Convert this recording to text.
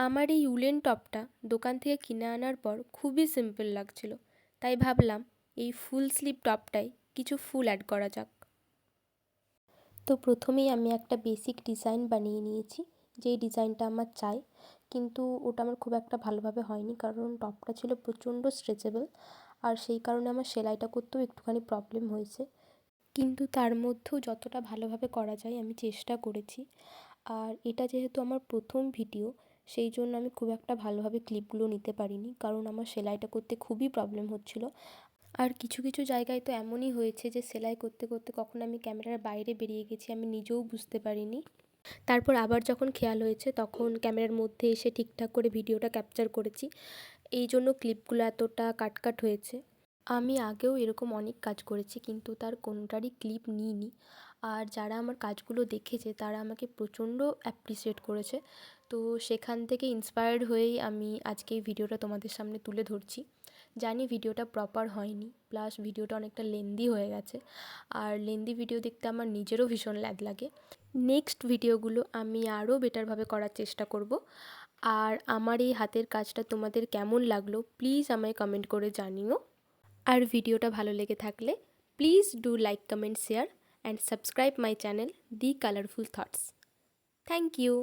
আমার এই উলেন টপটা দোকান থেকে কিনে আনার পর খুবই সিম্পল লাগছিল, তাই ভাবলাম এই ফুল স্লিভ টপটায় কিছু ফুল অ্যাড করা যাক। তো প্রথমেই আমি একটা বেসিক ডিজাইন বানিয়ে নিয়েছি, যেই ডিজাইনটা আমার চাই, কিন্তু ওটা আমার খুব একটা ভালোভাবে হয়নি কারণ টপটা ছিল প্রচণ্ড স্ট্রেচেবল, আর সেই কারণে আমার সেলাইটা করতেও একটুখানি প্রবলেম হয়েছে। কিন্তু তার মধ্যেও যতটা ভালোভাবে করা যায় আমি চেষ্টা করেছি। আর এটা যেহেতু আমার প্রথম ভিডিও, সেই জন্য আমি খুব একটা ভালোভাবে ক্লিপগুলো নিতে পারিনি, কারণ আমার সেলাইটা করতে খুবই প্রবলেম হচ্ছিল। আর কিছু কিছু জায়গায় তো এমনই হয়েছে যে সেলাই করতে করতে কখন আমি ক্যামেরার বাইরে বেরিয়ে গেছি আমি নিজেও বুঝতে পারিনি। তারপর আবার যখন খেয়াল হয়েছে তখন ক্যামেরার মধ্যে এসে ঠিকঠাক করে ভিডিওটা ক্যাপচার করেছি, এই জন্য ক্লিপগুলো এতটা কাট হয়েছে। আমি আগেও এরকম অনেক কাজ করেছি কিন্তু তার কোনোটারই ক্লিপ নিইনি। আর যারা আমার কাজগুলো দেখেছে তারা আমাকে প্রচণ্ড অ্যাপ্রিসিয়েট করেছে। তো সেখান থেকে ইন্সপায়ার্ড হয়েই আমি আজকে এই ভিডিওটা তোমাদের সামনে তুলে ধরছি। জানি ভিডিওটা প্রপার হয়নি, প্লাস ভিডিওটা অনেকটা লেন্দি হয়ে গেছে, আর লেন্দি ভিডিও দেখতে আমার নিজেরও ভীষণ ল্যাদ লাগে। নেক্সট ভিডিওগুলো আমি আরও বেটারভাবে করার চেষ্টা করব। আর আমার এই হাতের কাজটা তোমাদের কেমন লাগলো প্লিজ আমায় কমেন্ট করে জানিও। আর ভিডিওটা ভালো লেগে থাকলে please do like, comment, share and subscribe my channel the colourful thoughts. Thank you.